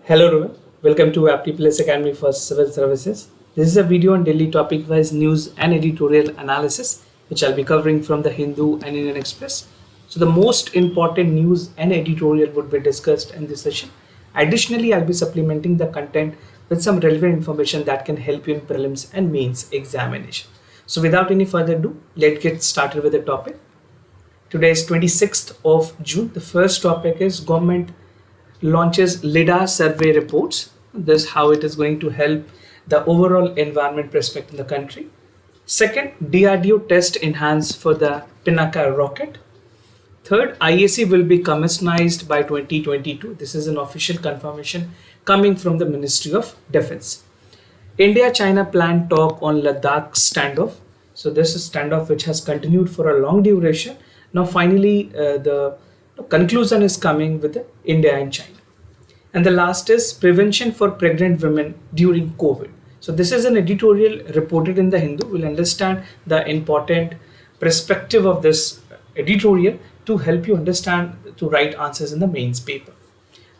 Hello everyone, welcome to Apti Plus Academy for Civil Services. This is a video on daily topic-wise news and editorial analysis, which I'll be covering from the Hindu and Indian Express. So the most important news and editorial would be discussed in this session. Additionally, I'll be supplementing the content with some relevant information that can help you in prelims and mains examination. So without any further ado, let's get started with the topic. Today is 26th of June. The first topic is government launches LiDAR survey reports. This is how it is going to help the overall environment prospect in the country. Second, DRDO test enhanced for the Pinaka rocket. Third, IAC will be commercialized by 2022. This is an official confirmation coming from the Ministry of Defense. India-China planned talk on Ladakh standoff. So this is standoff which has continued for a long duration. Now finally the conclusion is coming with India and China. And the last is prevention for pregnant women during COVID. So this is an editorial reported in the Hindu. We'll understand the important perspective of this editorial to help you understand to write answers in the mains paper.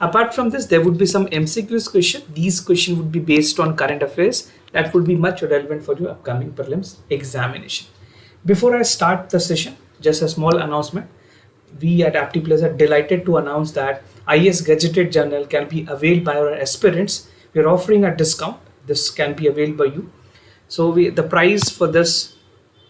Apart from this, there would be some MCQs question. These questions would be based on current affairs that would be much relevant for your upcoming prelims examination. Before I start the session, just a small announcement. We at Apti Plus are delighted to announce that IAS Gazetted journal can be availed by our aspirants. We are offering a discount. This can be availed by you. So the price for this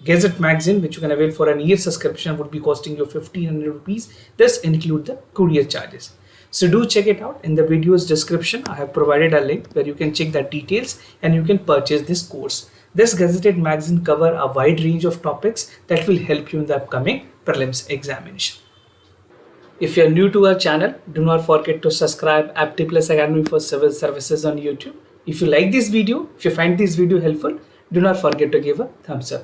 Gazette magazine, which you can avail for an year subscription, would be costing you 1,500 rupees. This includes the courier charges. So do check it out. In the video's description, I have provided a link where you can check the details and you can purchase this course. This Gazetted magazine covers a wide range of topics that will help you in the upcoming prelims examination. If you are new to our channel, do not forget to subscribe Apti Plus Academy for Civil Services on YouTube. If you like this video, if you find this video helpful, do not forget to give a thumbs up.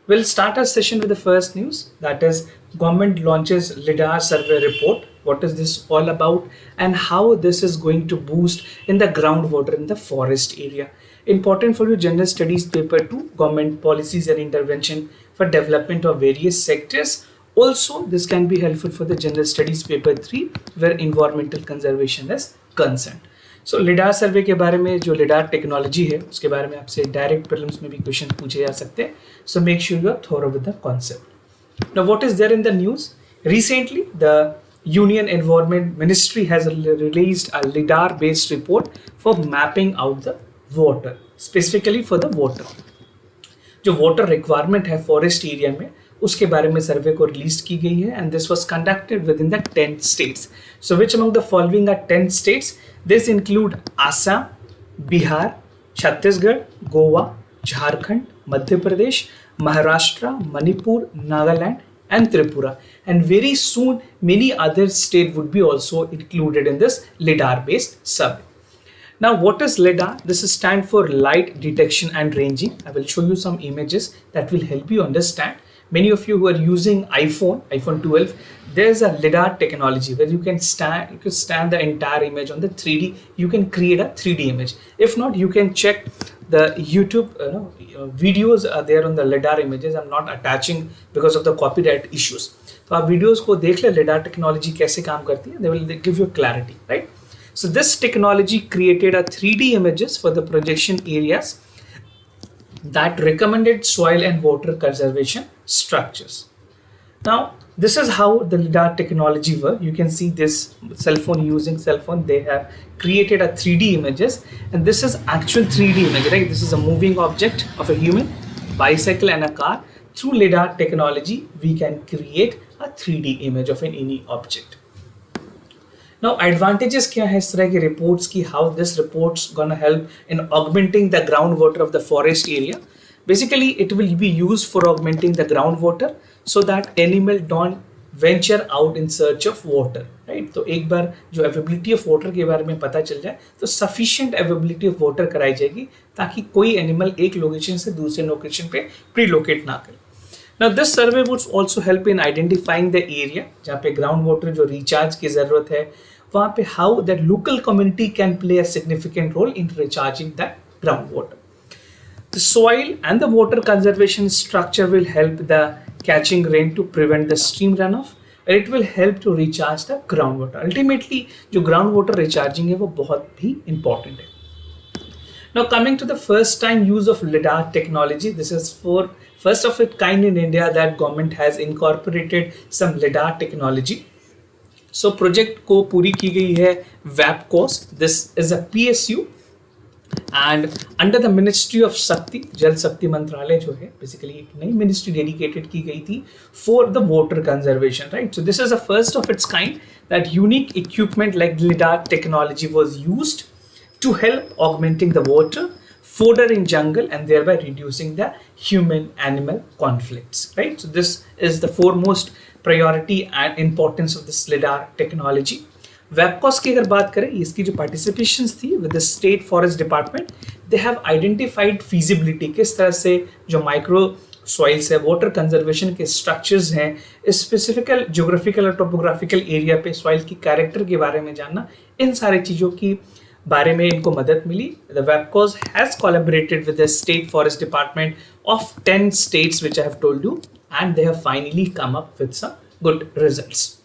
We'll start our session with the first news, that is government launches LiDAR survey report. What is this all about and how this is going to boost in the groundwater in the forest area. Important for your general studies paper 2, government policies and intervention for development of various sectors. Also, this can be helpful for the general studies paper 3 where environmental conservation is concerned. So LiDAR सर्वे के बारे में जो LiDAR technology है उसके बारे में आपसे direct prelims में भी क्वेश्चन पूछे जा सकते हैं. So make sure you are thorough with the concept. Now what is there in the news? Recently the Union Environment Ministry has released a LiDAR-based report for mapping out the water, specifically for the water. जो water requirement है forest area में उसके बारे में सर्वे को release की गई है and this was conducted within the 10 states. So which among the following are 10 states? This include Assam, Bihar, Chhattisgarh, Goa, Jharkhand, Madhya Pradesh, Maharashtra, Manipur, Nagaland and Tripura. And very soon many other states would be also included in this LiDAR-based survey. Now what is LiDAR? This is stand for light detection and ranging. I will show you some images that will help you understand. Many of you who are using iPhone 12, there's a LiDAR technology where you can scan the entire image on the 3D. You can create a 3D image. If not, you can check the YouTube videos are there on the LiDAR images. I'm not attaching because of the copyright issues. So आप videos को देख ले LiDAR technology कैसे काम करती है. They will give you clarity, right? So this technology created a 3D images for the projection areas that recommended soil and water conservation structures. Now this is how the LiDAR technology works. You can see this using cell phone, they have created a 3D images and this is actual 3D image, right? This is a moving object of a human, bicycle and a car. Through LiDAR technology, we can create a 3D image of any object. Now advantages क्या है इस तरह के reports की, how this reports gonna help in augmenting the groundwater of the forest area. Basically it will be used for augmenting the groundwater so that animal don't venture out in search of water, right? तो एक बार जो availability of water के बारे में पता चल जाए तो sufficient availability of water कराई जाएगी ताकि कोई animal एक location से दूसरे location पे pre-locate ना करे. Now this survey would also help in identifying the area जहाँ पे groundwater जो recharge की ज़रूरत है वहाँ पे how that local community can play a significant role in recharging that groundwater. The soil and the water conservation structure will help the catching rain to prevent the stream runoff. and it will help to recharge the groundwater. Ultimately जो groundwater recharging है वो बहुत भी important है. Now coming to the first time use of LiDAR technology, this is for first of its kind in India that government has incorporated some LiDAR technology. So project को पूरी की गई है WAPCOS. This is a PSU and under the Ministry of Shakti, जल शक्ति मंत्रालय जो है basically एक नई ministry dedicated की गई थी for the water conservation, right? So this is the first of its kind that unique equipment like LiDAR technology was used to help augmenting the water, fodder in jungle and thereby reducing the human-animal conflicts, right? So this is the foremost priority and importance of this LiDAR technology. WAPCOS की अगर बात करें, इसकी जो participations थी with the state forest department, they have identified feasibility किस तरह से जो micro soils है, water conservation के structures हैं, specific geographical और topographical area पे soil की character के बारे में जानना, इन सारे चीज़ों की बारे में इनको मदद मिली. The WAPCOS has collaborated with the state forest department of 10 states which I have told you, and they have finally come up with some good results.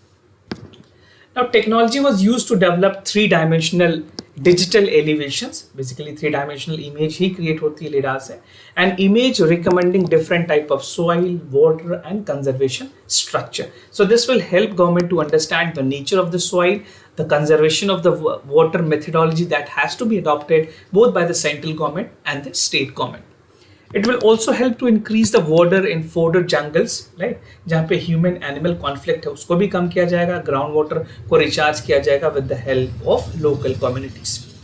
Now technology was used to develop three-dimensional digital elevations, basically three-dimensional image he create होती है LiDAR से, and image recommending different type of soil, water and conservation structure. So this will help government to understand the nature of the soil, the conservation of the water methodology that has to be adopted both by the central government and the state government. It will also help to increase the water in fodder jungles, right? जहाँ पे human animal conflict है उसको भी कम किया जाएगा, ground water को recharge किया जाएगा with the help of local communities.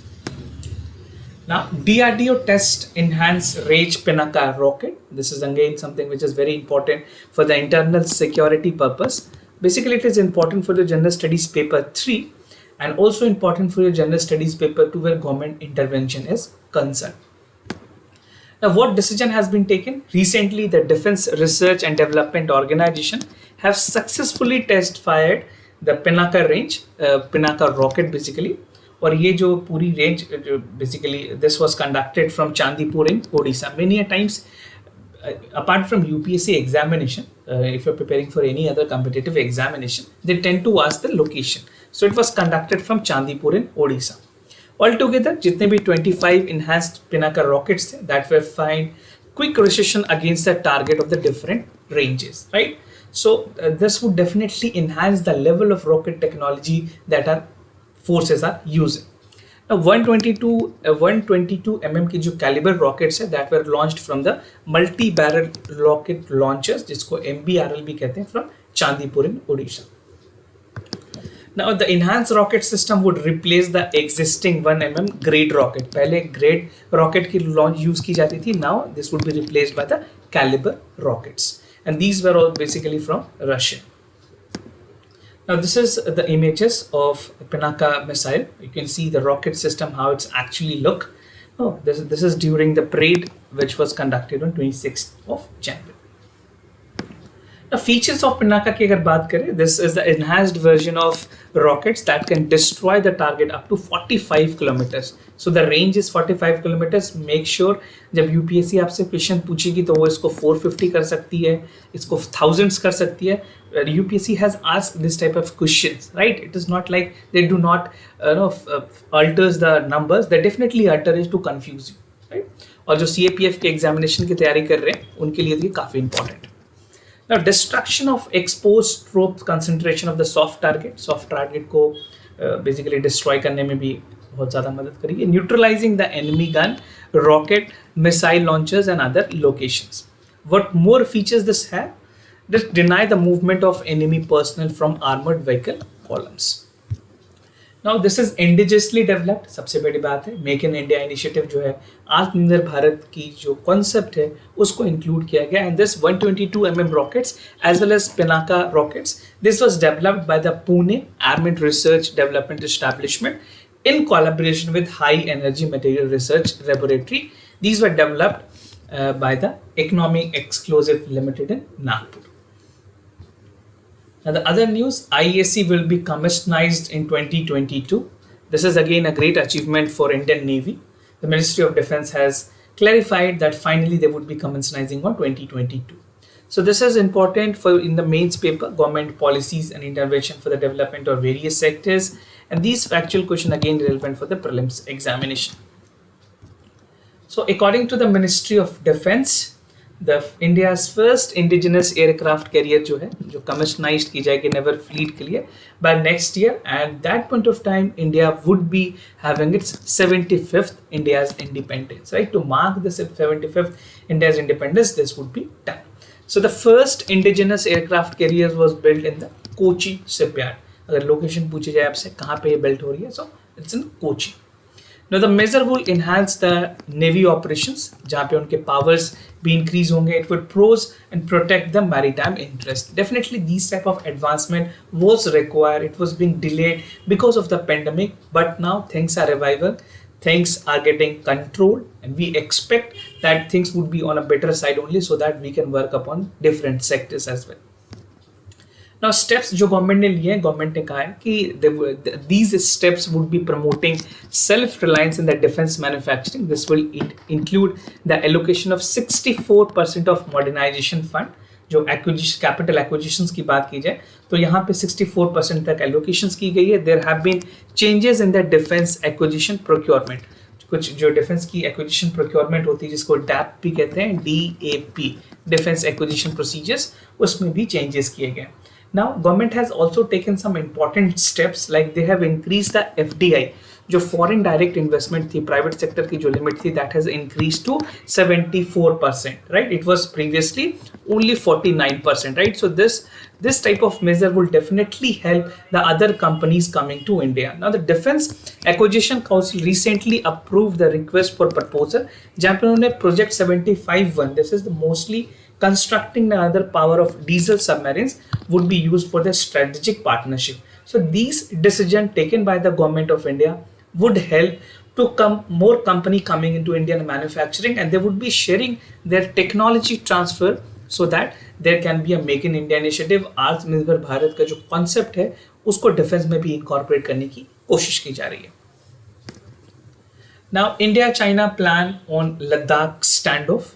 Now DRDO test enhanced range Pinaka rocket. This is again something which is very important for the internal security purpose. Basically it is important for the general studies paper 3 and also important for your general studies paper 2 where government intervention is concerned. Now, what decision has been taken? Recently, the Defense Research and Development Organization have successfully test fired the Pinaka range, Pinaka rocket basically. और ये जो पूरी range, basically this was conducted from Chandipur in Odisha. Many a times, apart from UPSC examination, if you're preparing for any other competitive examination, they tend to ask the location. So it was conducted from Chandipur in Odisha. Altogether, जितने भी 25 enhanced Pinaka rockets थे, that were find quick precision against the target of the different ranges, right? So this would definitely enhance the level of rocket technology that our forces are using. Now 122 mm की जो caliber rockets है, that were launched from the multi-barrel rocket launchers, जिसको MBRL भी कहते हैं, from Chandipur in Odisha. Now the enhanced rocket system would replace the existing 1 mm grade rocket. पहले grade rocket की launch use की जाती थी. Now this would be replaced by the caliber rockets, and these were all basically from Russia. Now this is the images of Pinaka missile. You can see the rocket system, how it's actually look. Oh, this is during the parade which was conducted on 26th of January. The features of Pinaka की अगर बात करें, this is the enhanced version of rockets that can destroy the target up to 45 kilometers. So the range is 45 kilometers. Make sure जब UPSC आपसे question पूछेगी तो वो इसको 450 कर सकती है, इसको thousands कर सकती है. UPSC has asked this type of questions, right? It is not like they do not alters the numbers. They definitely alter it to confuse you, right? और जो CAPF के एग्जामिनेशन की तैयारी कर रहे हैं उनके लिए ये काफ़ी इंपॉर्टेंट है. Now destruction of exposed troop concentration of the soft target को basically destroy करने में भी बहुत ज़्यादा मदद करेगी. Neutralizing the enemy gun, rocket, missile launchers and other locations. What more features this have? This deny the movement of enemy personnel from armored vehicle columns. Now this is indigenously developed. सबसे बड़ी बात है make in India initiative जो है आत्मनिर्भर भारत की जो concept है उसको इंक्लूड किया गया. And this 122 mm rockets as well as Pinaka rockets, this was developed by the Pune armed research development establishment in collaboration with High Energy Material Research Laboratory. These were developed by the Economic Exclusive Limited in Nagpur. Now the other news, IAC will be commercialized in 2022. This is again a great achievement for Indian Navy. The Ministry of Defense has clarified that finally they would be commercializing on 2022. So this is important for in the mains paper, government policies and intervention for the development of various sectors. And these factual question again relevant for the prelims examination. So according to the Ministry of Defense, the India's first indigenous aircraft carrier जो है जो commercialized की जाएगी never fleet के लिए by next year, and that point of time India would be having its 75th India's independence, right? To mark the 75th India's independence, this would be done. So the first indigenous aircraft carrier was built in the Kochi shipyard. अगर location पूछी जाए आपसे कहाँ पे ये built हो रही है, so it's in Kochi. Now the measure will enhance the navy operations जहाँ पे उनके powers भी increase होंगे. It would pros and protect the maritime interest. Definitely these type of advancement was required. It was being delayed because of the pandemic, but now things are reviving. Things are getting controlled, and we expect that things would be on a better side only, so that we can work upon different sectors as well. Now steps जो government ने लिए हैं, government ने कहा है कि these steps would be promoting self-reliance in the defense manufacturing. This will include the allocation of 64% of modernization fund. जो capital acquisitions की बात की जाए तो यहाँ पे 64% तक एलोकेशंस की गई है. There have been changes in the defence acquisition procurement. कुछ जो डिफेंस की एक्विजिशन प्रोक्योरमेंट होती है जिसको डैप भी कहते हैं, DAP, डिफेंस एक्विजिशन प्रोसीजर्स, उसमें भी चेंजेस किए गए. Now government has also taken some important steps, like they have increased the FDI, जो foreign direct investment थी, private sector की जो limit थी, that has increased to 74%, right? It was previously only 49%, right? So this type of measure will definitely help the other companies coming to India. Now the Defense Acquisition Council recently approved the request for proposal जहाँ पे उन्होंने Project 75-1, this is the mostly constructing another power of diesel submarines would be used for the strategic partnership. So these decisions taken by the government of India would help to come more company coming into Indian manufacturing, and they would be sharing their technology transfer so that there can be a make in India initiative. आत्मनिर्भर भारत का जो concept है उसको defence में भी incorporate करने की कोशिश की जा रही है. Now India-China plan on Ladakh standoff.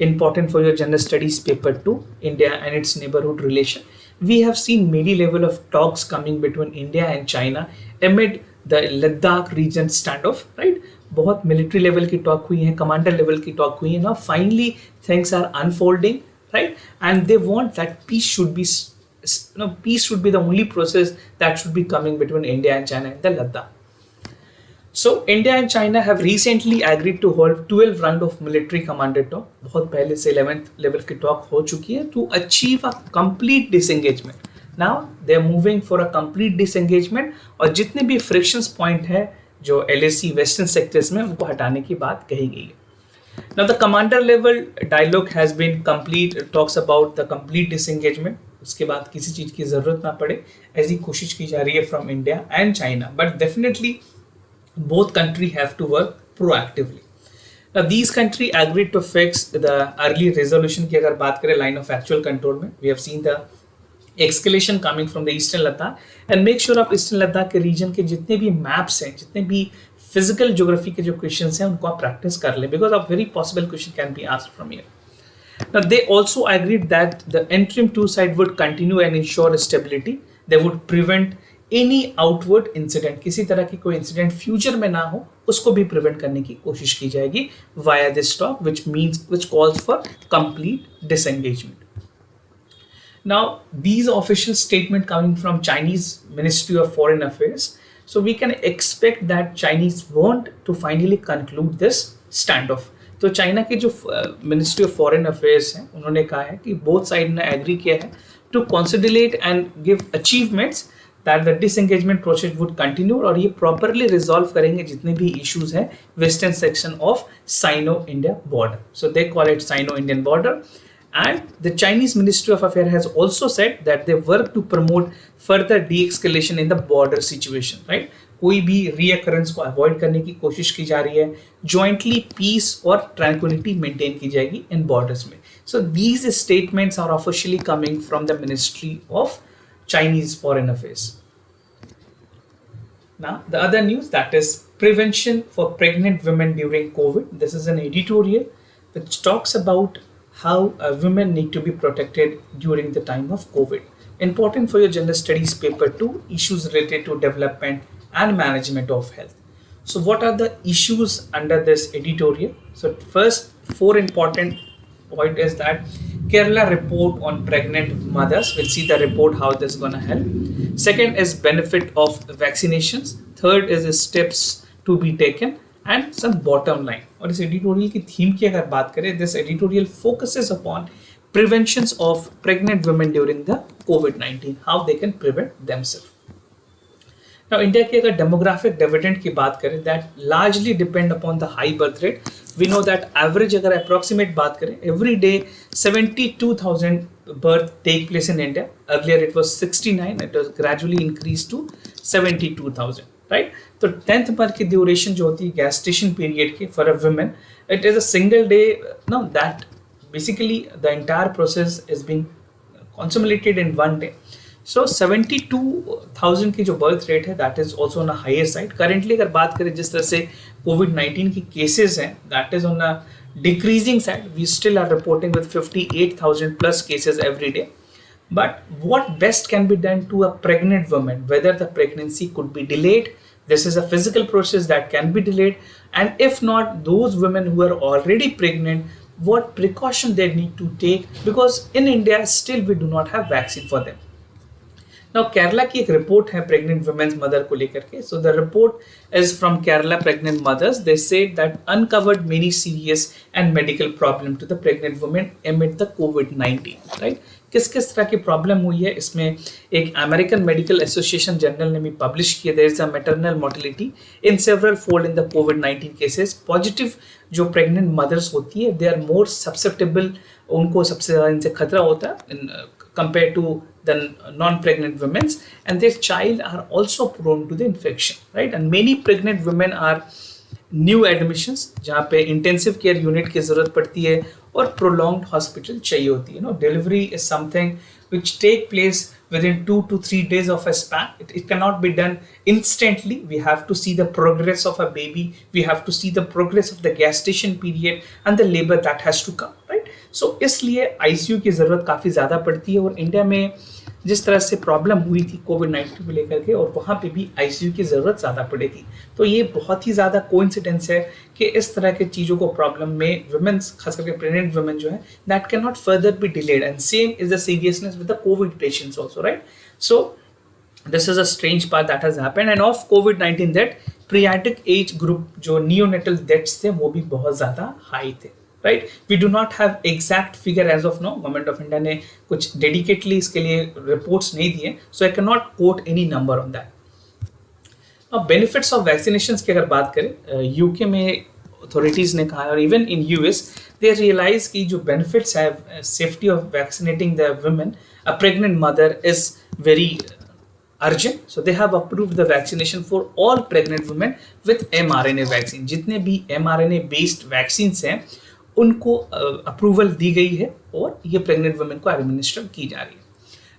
Important for your general studies paper 2, India and its neighborhood relation. We have seen many level of talks coming between India and China amid the Ladakh region standoff, right? बहुत military level की talk हुई है, commander level की talk हुई है. Now finally things are unfolding, right? And they want that peace should be, peace should be the only process that should be coming between India and China in the Ladakh. So India and China have recently agreed to hold 12 round of military commander talk. बहुत पहले से 11th level की talk हो चुकी है to achieve a complete disengagement. Now they are moving for a complete disengagement, और जितने भी frictions point है जो LAC western sectors में उनको हटाने की बात कही गई है. Now the commander level dialogue has been complete, talks about the complete disengagement. उसके बाद किसी चीज की जरूरत ना पड़े ऐसी कोशिश की जा रही है from India and China, but definitely both countries have to work proactively. Now these countries agreed to fix the early resolution की अगर बात करें line of actual control में, we have seen the escalation coming from the eastern Ladakh, and make sure आप eastern Ladakh के region के जितने भी maps हैं, जितने भी physical geography के जो questions हैं उनको आप practice कर लें, because a very possible question can be asked from here. Now they also agreed that the interim two side would continue and ensure stability. They would prevent any outward incident, किसी तरह की कोई incident future में ना हो उसको भी prevent करने की कोशिश की जाएगी via this talk, which calls for complete disengagement. Now these official statement coming from Chinese Ministry of Foreign Affairs, so we can expect that Chinese want to finally conclude this standoff. तो China के जो ministry of foreign affairs हैं उन्होंने कहा है कि both side ने agree किया है to consolidate and give achievements that the disengagement process would continue, और ये properly resolve करेंगे जितने भी issues हैं western section of Sino-India border. So they call it Sino-Indian border, and the Chinese Ministry of Affairs has also said that they work to promote further de-escalation in the border situation, right? कोई भी reoccurrence को avoid करने की कोशिश की जा रही है, jointly peace और tranquility maintain की जाएगी in borders में. So these statements are officially coming from the Ministry of Chinese Foreign Affairs. Now the other news, that is prevention for pregnant women during COVID. This is an editorial which talks about how women need to be protected during the time of COVID. Important for your General Studies paper 2, issues related to development and management of health. So what are the issues under this editorial? So first, four important point is that Kerala report on pregnant mothers. We'll see the report how this is going to help. Second is benefit of vaccinations. Third is the steps to be taken and some bottom line. और इस editorial की theme की अगर बात करें, this editorial focuses upon preventions of pregnant women during the COVID-19, how they can prevent themselves. Now, India की अगर demographic dividend की बात करें, that largely depend upon the high birth rate. We know that average अगर approximate बात करें, every day 72,000 birth take place in India. Earlier it was 69, it was gradually increased to 72,000. Right? तो 10th month की duration जो होती है gestation period की for a woman, it is a single day. No, that basically the entire process is being consummated in one day. So 72,000 की जो birth rate है, that is also on a higher side. Currently अगर बात करें जिस तरह से COVID-19 की cases हैं, that is on a decreasing side. We still are reporting with 58,000 plus cases every day. But what best can be done to a pregnant woman, whether the pregnancy could be delayed? This is a physical process that can be delayed. And if not, those women who are already pregnant, what precaution they need to take, because in India still we do not have vaccine for them. Now Kerala की एक report है pregnant women's mother को लेकर के. So the report is from Kerala pregnant mothers. They said that uncovered many serious and medical problem to the pregnant women amid the COVID-19. Right? किस किस तरह की प्रॉब्लम हुई है, इसमें एक अमेरिकन मेडिकल एसोसिएशन जर्नल ने भी पब्लिश किया. There is a maternal mortality in several fold in the कोविड-19 केसेस. पॉजिटिव जो प्रेग्नेंट मदर्स होती है, दे आर मोर सब्सेप्टेबल, उनको सबसे ज़्यादा इनसे खतरा होता है compare to the non-pregnant women, and their child are also prone to the infection, right? And many pregnant women are new admissions जहाँ पे intensive care unit की ज़रूरत पड़ती है और prolonged hospital चाहिए होती है. Delivery is something which take place within 2 to 3 days of a span. It cannot be done instantly. We have to see the progress of a baby. We have to see the progress of the gestation period and the labor that has to come, right? So इसलिए ICU की ज़रूरत काफ़ी ज़्यादा पड़ती है. और India में जिस तरह से प्रॉब्लम हुई थी कोविड-19 को लेकर के, और वहाँ पे भी ICU की ज़रूरत ज़्यादा पड़ेगी. तो ये बहुत ही ज़्यादा कोइंसिडेंस है कि इस तरह के चीज़ों को प्रॉब्लम में वुमेन्स, खास करके प्रेग्नेंट वुमेन जो है, that can not further be delayed. And same is the seriousness with the Covid patients also, right? So this is a strange part that has happened. End of covid that paediatric age group जो neonatal deaths थे वो भी बहुत ज़्यादा high थे. Right? We do not have exact figure as of now. Government of India ने कुछ dedicatedly इसके लिए reports नहीं दिए, so I cannot quote any number on that. Now benefits of vaccinations की अगर बात करें, UK में authorities ने कहा, और even in US they realize कि जो benefits है safety of vaccinating the women, a pregnant mother is very urgent. So they have approved the vaccination for all pregnant women with mRNA vaccine. जितने भी mRNA based vaccines हैं उनको approval दी गई है और ये प्रेग्नेंट वुमेन को एडमिनिस्टर की जा रही है.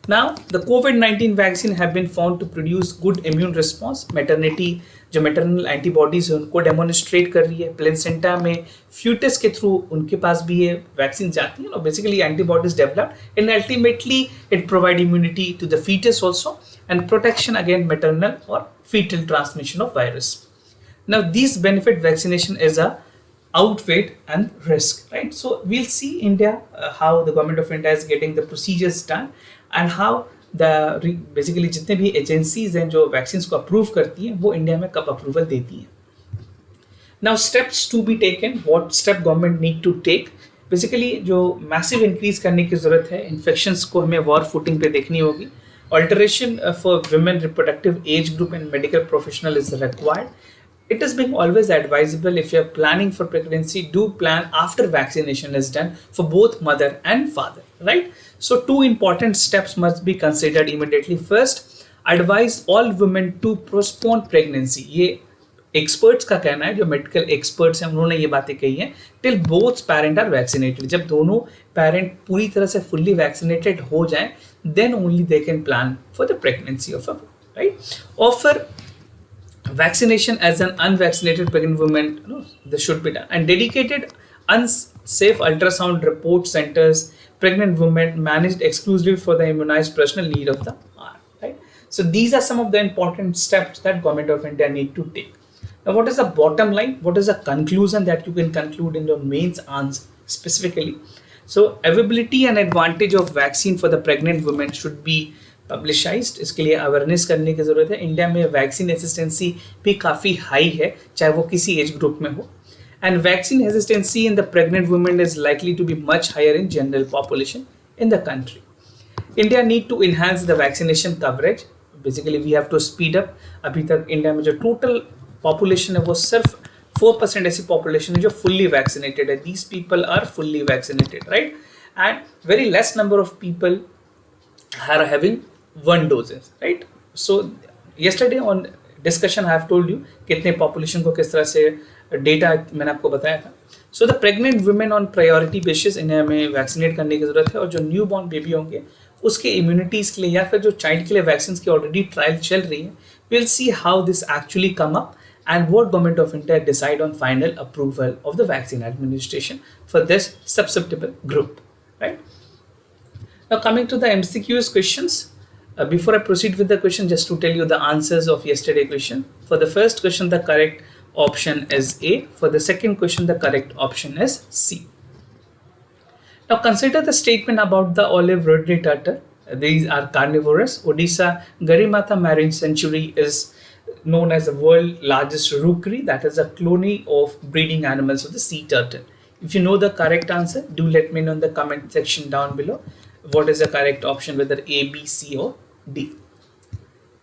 नाउ द कोविड-19 vaccine have been found to produce good immune response. Maternity जो मैटरनल एंटीबॉडीज है उनको डेमोन्स्ट्रेट कर रही है. प्लेसेंटा में फ्यूटस के थ्रू उनके पास भी ये वैक्सीन जाती है और basically antibodies developed and ultimately it provide immunity to the foetus also and protection against maternal और foetal transmission of virus. Now this benefit vaccination is a outweighed and risk, right? So we'll see India how the government of India is getting the procedures done and how the basically जितने भी agencies हैं जो vaccines को approve करती हैं वो India में कब approval देती हैं. Now steps to be taken, what step government need to take? Basically जो massive increase करने की ज़रूरत है, infections को हमें war footing पे देखनी होगी. Alteration for women reproductive age group and medical professional is required. It is being always advisable, if you are planning for pregnancy, do plan after vaccination is done for both mother and father, right? So 2 important steps must be considered immediately. First, advise all women to postpone pregnancy. ये experts का कहना है, जो medical experts हैं उन्होंने ये बातें कही हैं, till both parents are vaccinated. जब दोनों parent पूरी तरह से fully vaccinated हो जाएं, then only they can plan for the pregnancy of a woman, right? Offer vaccination as an unvaccinated pregnant woman, this should be done, and dedicated Unsafe ultrasound report centers, pregnant women managed exclusively for the immunized personal need of the hour. Right. So these are some of the important steps that Government of India need to take. Now, what is the bottom line? What is the conclusion that you can conclude in your mains answer specifically? So availability and advantage of vaccine for the pregnant women should be पब्लिशाइज्ड. इसके लिए awareness करने की ज़रूरत है. India में vaccine रेसिस्टेंसी भी काफ़ी high है, चाहे वो किसी एज ग्रुप में हो. And vaccine hesitancy in the pregnant women is likely to be much higher in general population in the country. India need to enhance the vaccination coverage. Basically, we have to speed up. अभी तक India में जो total population है वो सिर्फ 4% ऐसी population है जो फुल्ली वैक्सीनेटेड है. These people are fully vaccinated, right? And very less number of people are having one doses, right? So yesterday on discussion I have told you कितने population को किस तरह से डेटा मैंने आपको बताया था. So the pregnant women on priority basis इन्हें हमें वैक्सीनेट करने की ज़रूरत है. और जो न्यू बॉर्न बेबी होंगे उसके इम्यूनिटीज़ के लिए या फिर जो चाइल्ड के लिए वैक्सीन की ऑलरेडी ट्रायल चल रही है, will see how this actually come up and what Government of India decide on final approval of the vaccine administration for this susceptible group, right? Now coming to the MCQs questions, before I proceed with the question, just to tell you the answers of yesterday question. For the first question, the correct option is A. For the second question, the correct option is C. Now consider the statement about the olive ridley turtle. These are carnivorous. Odisha Garimata Marine Sanctuary is known as the world's largest rookery, that is a colony of breeding animals of the sea turtle. If you know the correct answer, do let me know in the comment section down below what is the correct option, whether A, B, C or D.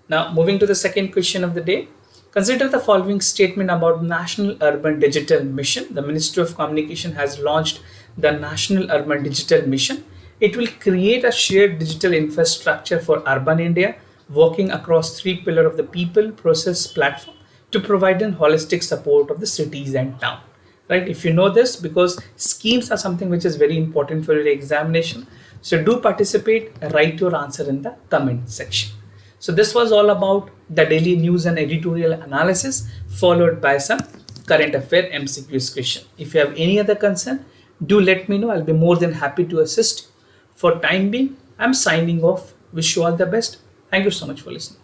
Now moving to the second question of the day. Consider the following statement about National Urban Digital Mission. The Ministry of Communication has launched the National Urban Digital Mission. It will create a shared digital infrastructure for urban India, working across three pillars of the people, process, platform to provide an holistic support of the cities and town. Right? If you know this, because schemes are something which is very important for your examination. So do participate, write your answer in the comment section. So this was all about the daily news and editorial analysis, followed by some current affair MCQs question. If you have any other concern, do let me know. I'll be more than happy to assist. For time being, I'm signing off. Wish you all the best. Thank you so much for listening.